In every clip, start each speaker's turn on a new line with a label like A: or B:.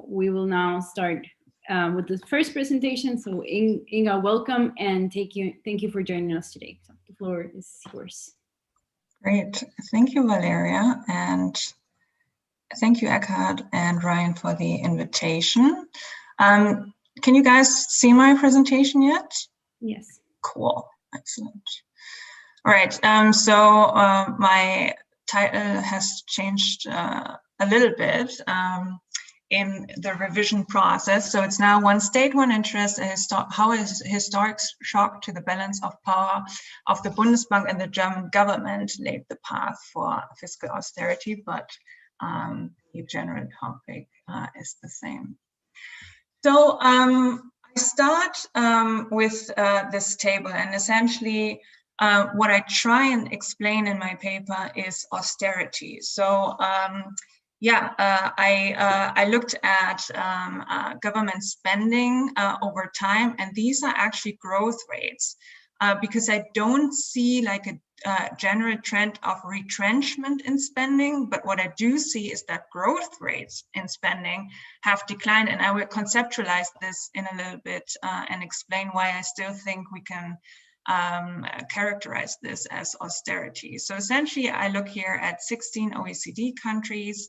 A: we will now start with the first presentation. So Inga, welcome, and thank you for joining us today. So the floor is yours.
B: Great, thank you, Valeria, and thank you, Eckhard and Ryan, for the invitation. Can you guys see my presentation yet?
A: Yes.
B: Cool, excellent. All right, so my title has changed a little bit in the revision process. So it's now One State, One Interest, how a historic shock to the balance of power of the Bundesbank and the German government laid the path for fiscal austerity, but the general topic is the same. So I start with this table, and essentially what I try and explain in my paper is austerity. So I looked at government spending over time, and these are actually growth rates because I don't see like a general trend of retrenchment in spending, but what I do see is that growth rates in spending have declined, and I will conceptualize this in a little bit and explain why I still think we can characterize this as austerity. So essentially, I look here at 16 OECD countries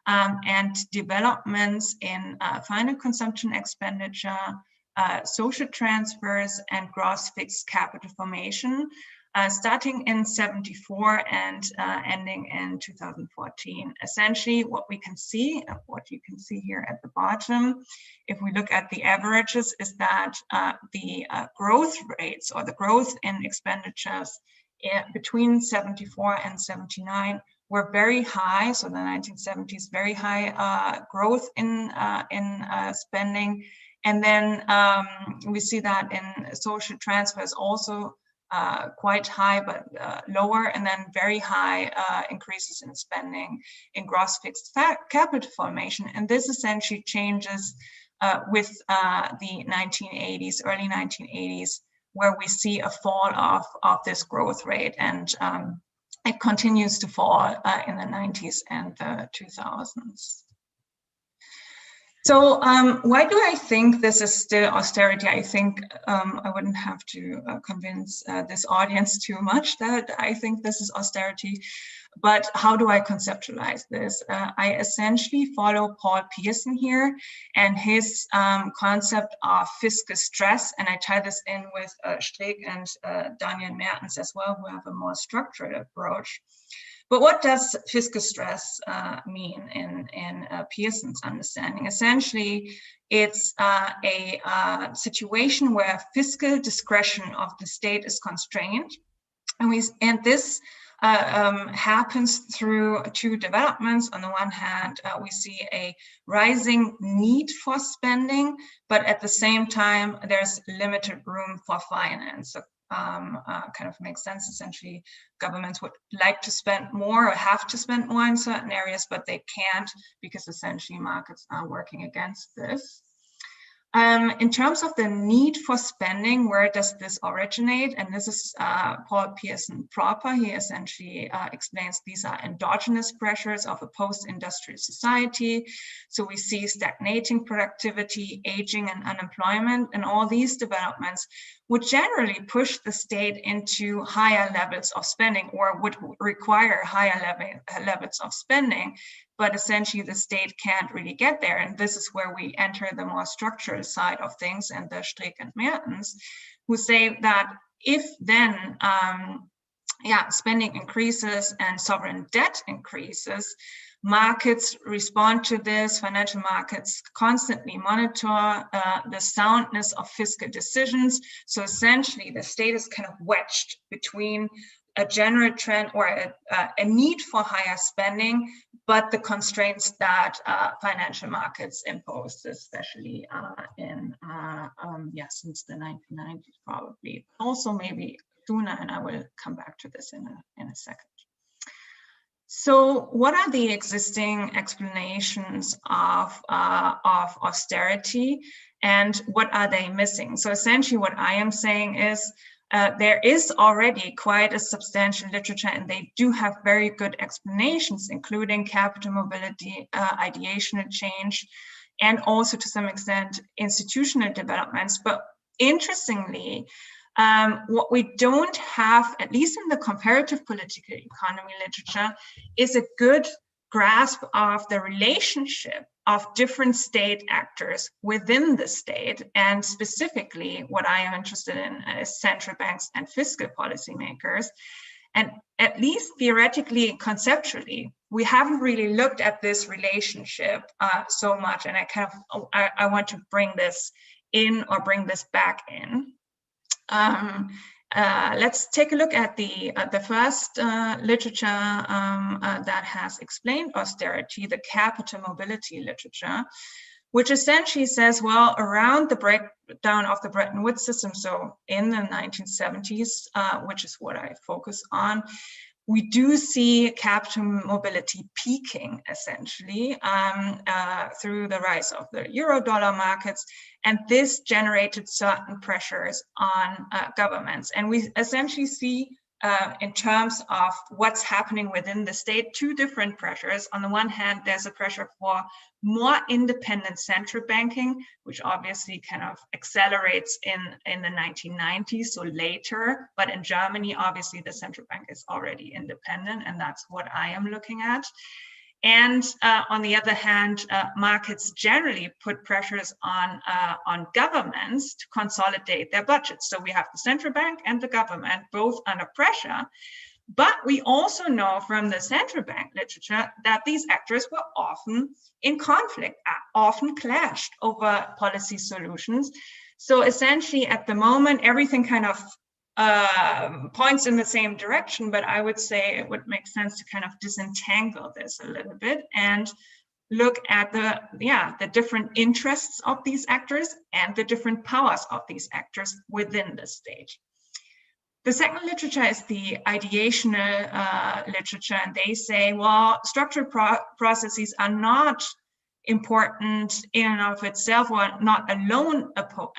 B: and developments in final consumption expenditure, social transfers, and gross fixed capital formation, starting in 74 and ending in 2014. Essentially, what we can see, what you can see here at the bottom, if we look at the averages, is that the growth rates or the growth in expenditures between 74 and 79 were very high. So the 1970s, very high growth in spending. And then we see that in social transfers also quite high, but lower, and then very high increases in spending in gross fixed capital formation. And this essentially changes with the 1980s, early 1980s, where we see a fall off of this growth rate, and it continues to fall in the 90s and the 2000s. So why do I think this is still austerity? I think I wouldn't have to convince this audience too much that I think this is austerity, but how do I conceptualize this? I essentially follow Paul Pearson here and his concept of fiscal stress, and I tie this in with Streeck and Daniel Mertens as well, who have a more structured approach. But what does fiscal stress mean in Pearson's understanding? Essentially, it's a situation where fiscal discretion of the state is constrained, and this happens through two developments. On the one hand, we see a rising need for spending, but at the same time, there's limited room for finance. So, kind of makes sense. Essentially, governments would like to spend more or have to spend more in certain areas, but they can't because essentially markets are working against this. In terms of the need for spending, where does this originate? And this is Paul Pearson proper. He essentially explains these are endogenous pressures of a post-industrial society. So we see stagnating productivity, aging, and unemployment, and all these developments would generally push the state into higher levels of spending, or would require higher levels of spending. But essentially the state can't really get there. And this is where we enter the more structural side of things, and the Streeck and Mertens, who say that if then spending increases and sovereign debt increases, markets respond to this, financial markets constantly monitor the soundness of fiscal decisions. So essentially the state is kind of wedged between a general trend or a need for higher spending, but the constraints that financial markets imposed, especially since the 1990s probably. Also maybe sooner, and I will come back to this in a second. So what are the existing explanations of austerity, and what are they missing? So essentially what I am saying is there is already quite a substantial literature, and they do have very good explanations, including capital mobility, ideational change, and also to some extent institutional developments. But interestingly, what we don't have, at least in the comparative political economy literature, is a good grasp of the relationship of different state actors within the state. And specifically, what I am interested in is central banks and fiscal policymakers. And at least theoretically, conceptually, we haven't really looked at this relationship so much. And I want to bring this in, or bring this back in. Let's take a look at the first literature that has explained austerity, the capital mobility literature, which essentially says, well, around the breakdown of the Bretton Woods system, so in the 1970s, which is what I focus on, we do see capital mobility peaking essentially through the rise of the euro-dollar markets, and this generated certain pressures on governments. And we essentially see in terms of what's happening within the state, two different pressures. On the one hand, there's a pressure for more independent central banking, which obviously kind of accelerates in the 1990s, so later. But in Germany, obviously, the central bank is already independent, and that's what I am looking at. And on the other hand, markets generally put pressures on governments to consolidate their budgets. So we have the central bank and the government both under pressure. But we also know from the central bank literature that these actors were often in conflict, often clashed over policy solutions. So essentially at the moment, everything kind of points in the same direction, but I would say it would make sense to kind of disentangle this a little bit and look at the different interests of these actors and the different powers of these actors within the state. The second literature is the ideational literature, and they say, well, structural processes are not important in and of itself, or not alone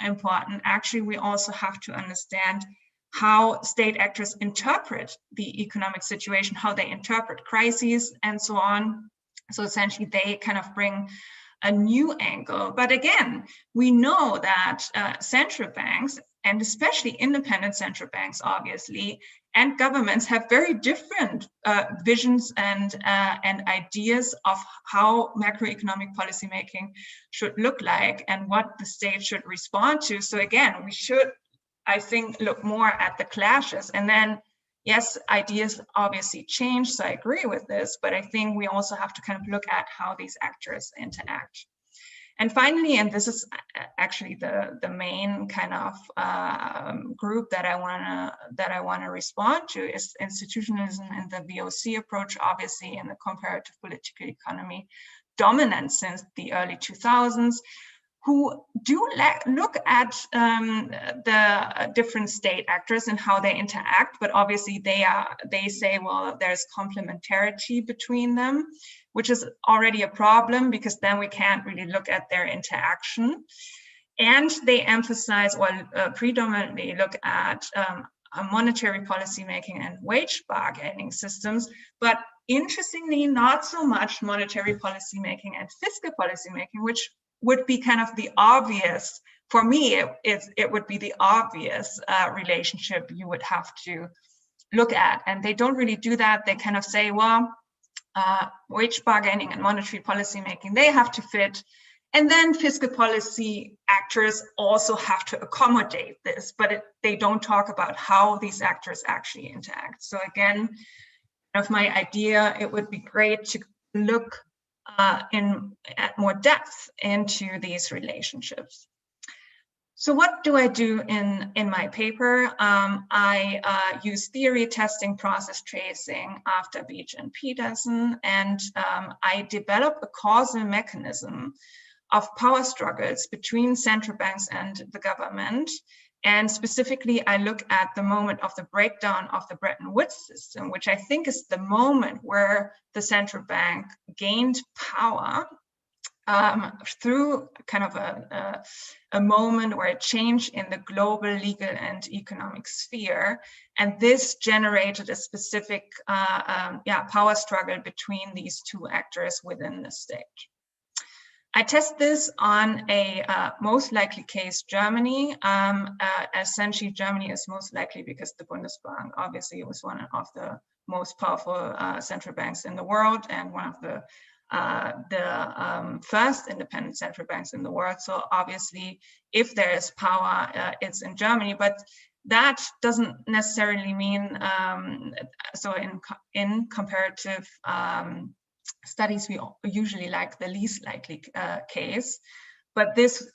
B: important. Actually, we also have to understand how state actors interpret the economic situation, how they interpret crises, and so on. So essentially, they kind of bring a new angle. But again, we know that central banks, and especially independent central banks, obviously, and governments have very different visions and ideas of how macroeconomic policymaking should look like and what the state should respond to. So again, we should, I think, look more at the clashes. And then, yes, ideas obviously change, so I agree with this, but I think we also have to kind of look at how these actors interact. And finally, and this is actually the main kind of group that I wanna respond to, is institutionalism and the VOC approach, obviously in the comparative political economy, dominant since the early 2000s, who do look at the different state actors and how they interact, but obviously they say, well, there's complementarity between them, which is already a problem because then we can't really look at their interaction. And they emphasize, or predominantly look at monetary policy making and wage bargaining systems, but interestingly, not so much monetary policy making and fiscal policy making, which would be kind of the obvious, for me, it would be the obvious relationship you would have to look at. And they don't really do that. They kind of say, well, wage bargaining and monetary policy making, they have to fit. And then fiscal policy actors also have to accommodate this, but they don't talk about how these actors actually interact. So again, of my idea, it would be great to look at more depth into these relationships. So what do I do in my paper? I use theory testing, process tracing after Beach and Peterson, and I develop a causal mechanism of power struggles between central banks and the government. And specifically, I look at the moment of the breakdown of the Bretton Woods system, which I think is the moment where the central bank gained power through kind of a moment or a change in the global legal and economic sphere. And this generated a specific power struggle between these two actors within the state. I test this on a most likely case, Germany. Essentially, Germany is most likely because the Bundesbank obviously was one of the most powerful central banks in the world and one of the first independent central banks in the world. So obviously, if there is power, it's in Germany. But that doesn't necessarily mean, so in comparative studies, we usually like the least likely case. But this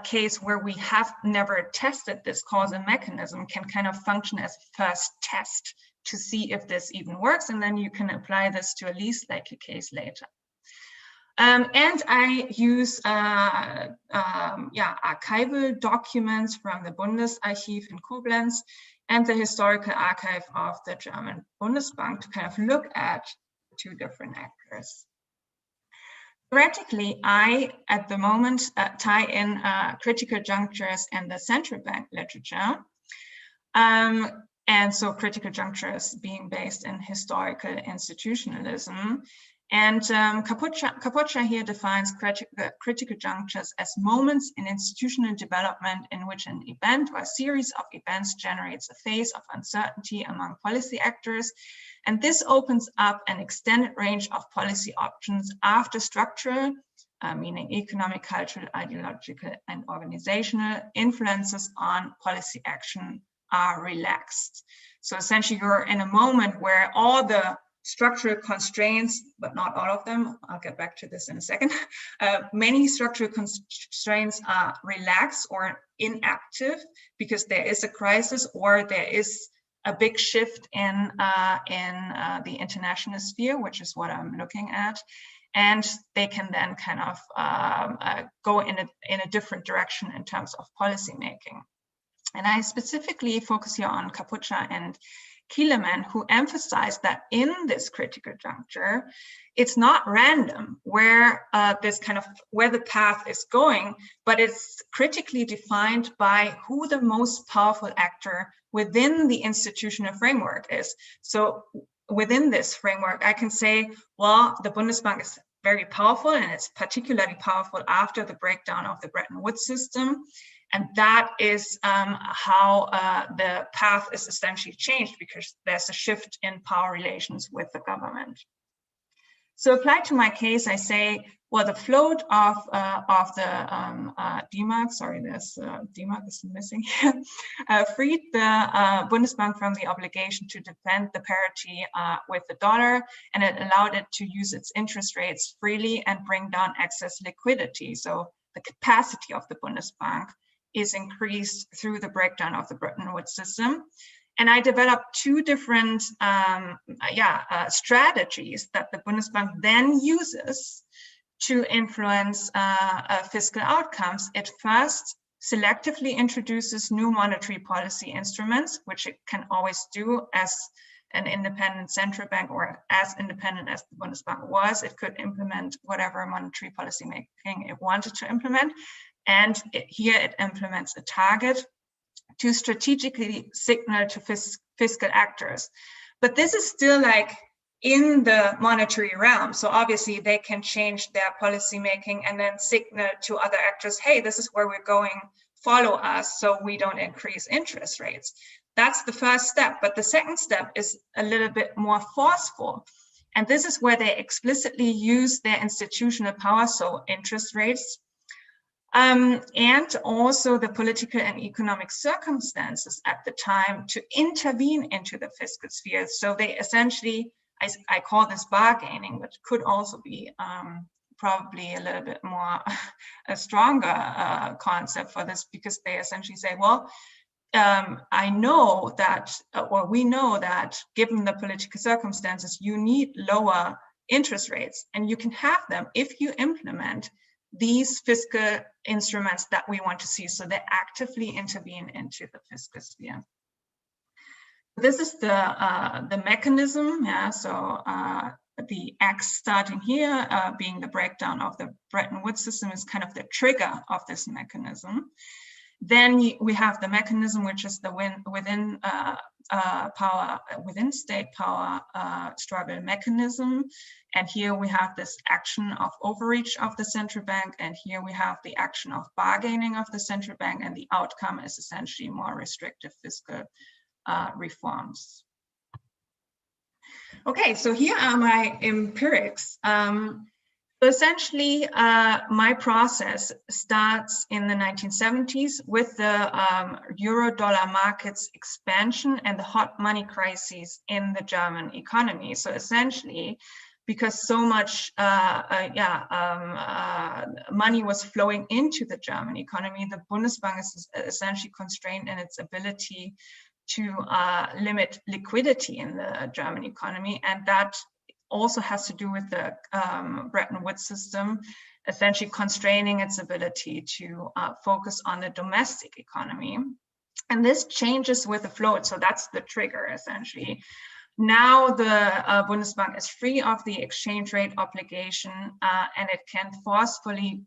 B: case where we have never tested this causal mechanism can kind of function as a first test to see if this even works. And then you can apply this to a least likely case later. And I use archival documents from the Bundesarchiv in Koblenz and the historical archive of the German Bundesbank to kind of look at two different actors. Theoretically, I, at the moment, tie in critical junctures and the central bank literature. And so critical junctures being based in historical institutionalism. And Capoccia here defines critical junctures as moments in institutional development in which an event or a series of events generates a phase of uncertainty among policy actors. And this opens up an extended range of policy options after structural, meaning economic, cultural, ideological, and organizational influences on policy action are relaxed. So essentially, you're in a moment where all the structural constraints, but not all of them, I'll get back to this in a second, many structural constraints are relaxed or inactive because there is a crisis or there is a big shift in the international sphere, which is what I'm looking at. And they can then kind of go in a different direction in terms of policy making. And I specifically focus here on Capoccia and Kieleman, who emphasized that in this critical juncture, it's not random where where the path is going, but it's critically defined by who the most powerful actor within the institutional framework is. So within this framework, I can say, well, the Bundesbank is very powerful, and it's particularly powerful after the breakdown of the Bretton Woods system. And that is how the path is essentially changed, because there's a shift in power relations with the government. So applied to my case, I say, well, the float of the D-Mark, sorry, this D-Mark is missing here, freed the Bundesbank from the obligation to defend the parity with the dollar, and it allowed it to use its interest rates freely and bring down excess liquidity. So the capacity of the Bundesbank is increased through the breakdown of the Bretton Woods system. And I developed two different strategies that the Bundesbank then uses to influence fiscal outcomes. It first selectively introduces new monetary policy instruments, which it can always do as an independent central bank, or as independent as the Bundesbank was. It could implement whatever monetary policy making it wanted to implement. And here it implements a target to strategically signal to fiscal actors. But this is still like in the monetary realm. So obviously they can change their policy making and then signal to other actors, hey, this is where we're going, follow us so we don't increase interest rates. That's the first step. But the second step is a little bit more forceful. And this is where they explicitly use their institutional power, so interest rates, and also the political and economic circumstances at the time to intervene into the fiscal sphere. So they essentially, I call this bargaining, but could also be probably a little bit more a stronger concept for this, because they essentially say, well, I know that, or we know that given the political circumstances, you need lower interest rates, and you can have them if you implement these fiscal instruments that we want to see. So they actively intervene into the fiscal sphere. This is the mechanism. Yeah. So the X starting here being the breakdown of the Bretton Woods system is kind of the trigger of this mechanism. Then we have the mechanism, which is the within state power struggle mechanism. And here we have this action of overreach of the central bank. And here we have the action of bargaining of the central bank. And the outcome is essentially more restrictive fiscal reforms. Okay, so here are my empirics. So essentially, my process starts in the 1970s with the euro-dollar markets expansion and the hot money crises in the German economy. So essentially, because so much money was flowing into the German economy, the Bundesbank is essentially constrained in its ability to limit liquidity in the German economy, and that also has to do with the Bretton Woods system, essentially constraining its ability to focus on the domestic economy. And this changes with the float, so that's the trigger essentially. Now the Bundesbank is free of the exchange rate obligation, and it can forcefully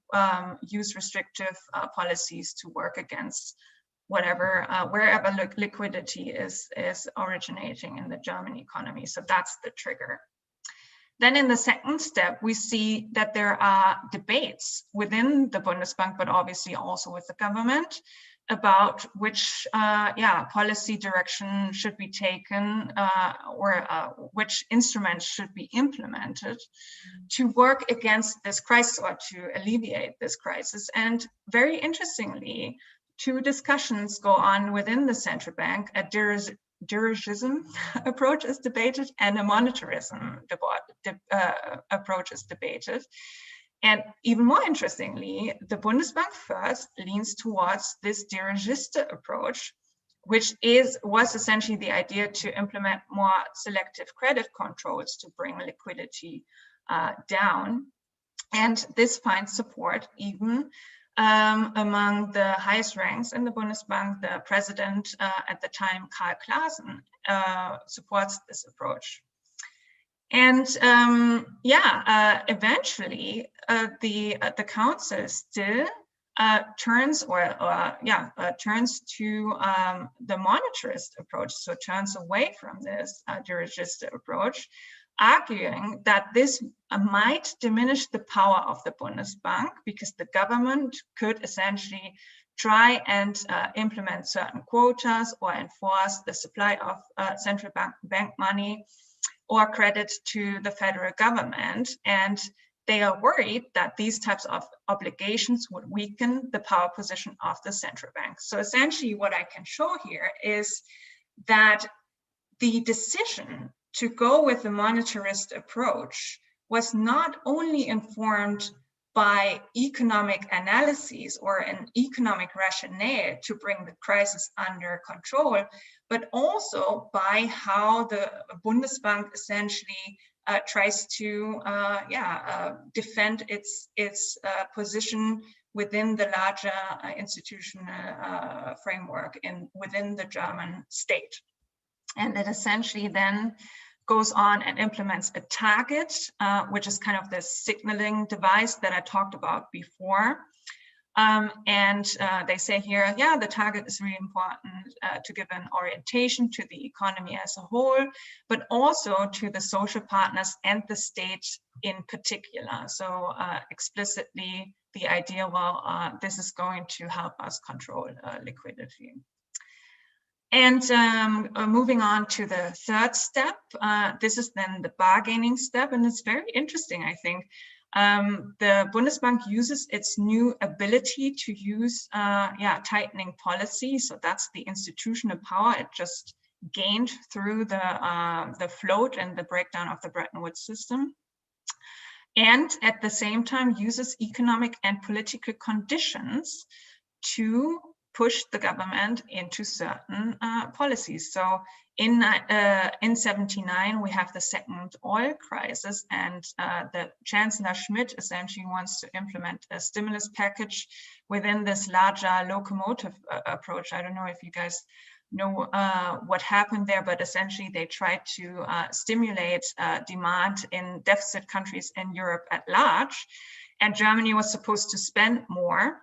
B: use restrictive policies to work against whatever, wherever liquidity is originating in the German economy. So that's the trigger. Then in the second step, we see that there are debates within the Bundesbank, but obviously also with the government, about which policy direction should be taken or which instruments should be implemented to work against this crisis or to alleviate this crisis. And very interestingly, two discussions go on within the central bank. A dirigism approach is debated and a monetarism approach is debated. And even more interestingly, the Bundesbank first leans towards this dirigiste approach, which was essentially the idea to implement more selective credit controls to bring liquidity down. And this finds support even among the highest ranks in the Bundesbank. The president at the time, Karl Klaassen, supports this approach. And eventually the council still turns to the monetarist approach, so turns away from this dirigiste approach, arguing that this might diminish the power of the Bundesbank because the government could essentially try and implement certain quotas or enforce the supply of central bank money or credit to the federal government. And they are worried that these types of obligations would weaken the power position of the central bank. So essentially what I can show here is that the decision to go with the monetarist approach was not only informed by economic analyses or an economic rationale to bring the crisis under control, but also by how the Bundesbank essentially tries to defend its position within the larger institutional framework within the German state. And it essentially then goes on and implements a target, which is kind of the signaling device that I talked about before. They say here, the target is really important to give an orientation to the economy as a whole, but also to the social partners and the state in particular. So explicitly the idea, this is going to help us control liquidity. And moving on to the third step, this is then the bargaining step, and it's very interesting, I think. The Bundesbank uses its new ability to use tightening policy. So that's the institutional power it just gained through the float and the breakdown of the Bretton Woods system. And at the same time uses economic and political conditions to push the government into certain policies. So in 79, we have the second oil crisis, and the Chancellor Schmidt essentially wants to implement a stimulus package within this larger locomotive approach. I don't know if you guys know what happened there, but essentially they tried to stimulate demand in deficit countries in Europe at large, and Germany was supposed to spend more.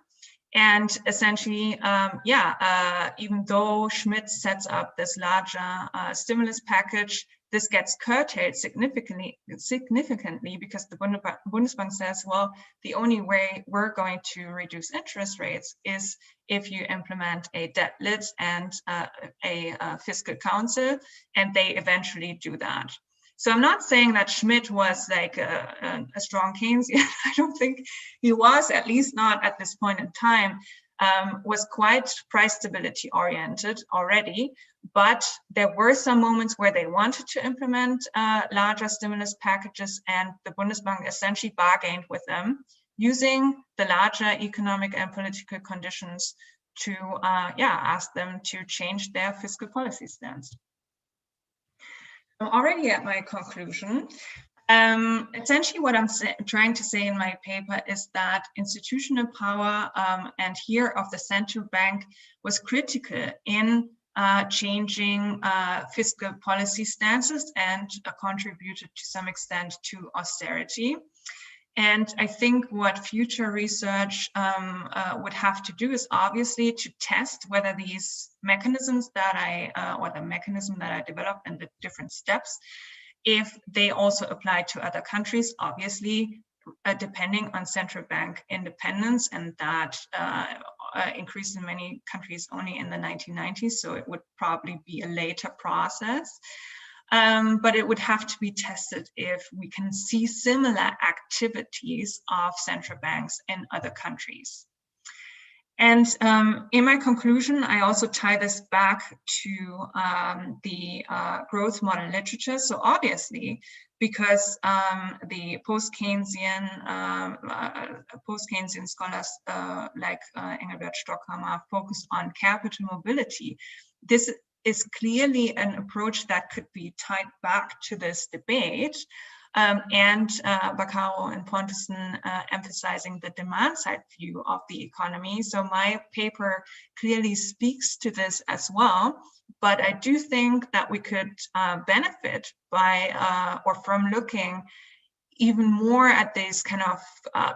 B: And essentially, even though Schmidt sets up this larger stimulus package, this gets curtailed significantly because the Bundesbank says, well, the only way we're going to reduce interest rates is if you implement a debt limit and a fiscal council, and they eventually do that. So I'm not saying that Schmidt was like a strong Keynesian. I don't think he was, at least not at this point in time, was quite price stability oriented already. But there were some moments where they wanted to implement larger stimulus packages, and the Bundesbank essentially bargained with them using the larger economic and political conditions to ask them to change their fiscal policy stance. I'm already at my conclusion. Essentially what I'm trying to say in my paper is that institutional power, and here of the central bank, was critical in changing fiscal policy stances and contributed to some extent to austerity. And I think what future research would have to do is obviously to test whether these mechanisms that the mechanism that I developed and the different steps, if they also apply to other countries, obviously, depending on central bank independence, and that increased in many countries only in the 1990s, so it would probably be a later process. But it would have to be tested if we can see similar activities of central banks in other countries. And in my conclusion, I also tie this back to the growth model literature. So obviously, because the post-Keynesian scholars like Engelbert Stockhammer focus on capital mobility, this is clearly an approach that could be tied back to this debate. And Baccaro and Pontusson emphasizing the demand side view of the economy. So my paper clearly speaks to this as well, but I do think that we could benefit by or from looking even more at these kind of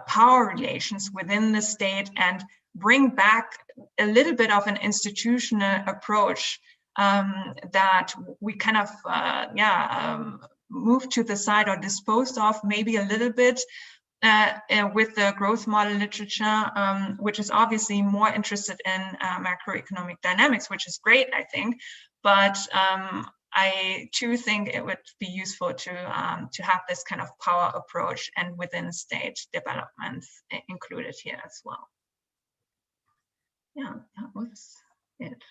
B: power relations within the state and bring back a little bit of an institutional approach that we kind of moved to the side or disposed of maybe a little bit with the growth model literature, which is obviously more interested in macroeconomic dynamics, which is great, I think. But I too think it would be useful to have this kind of power approach and within state development included here as well. Yeah, that was it.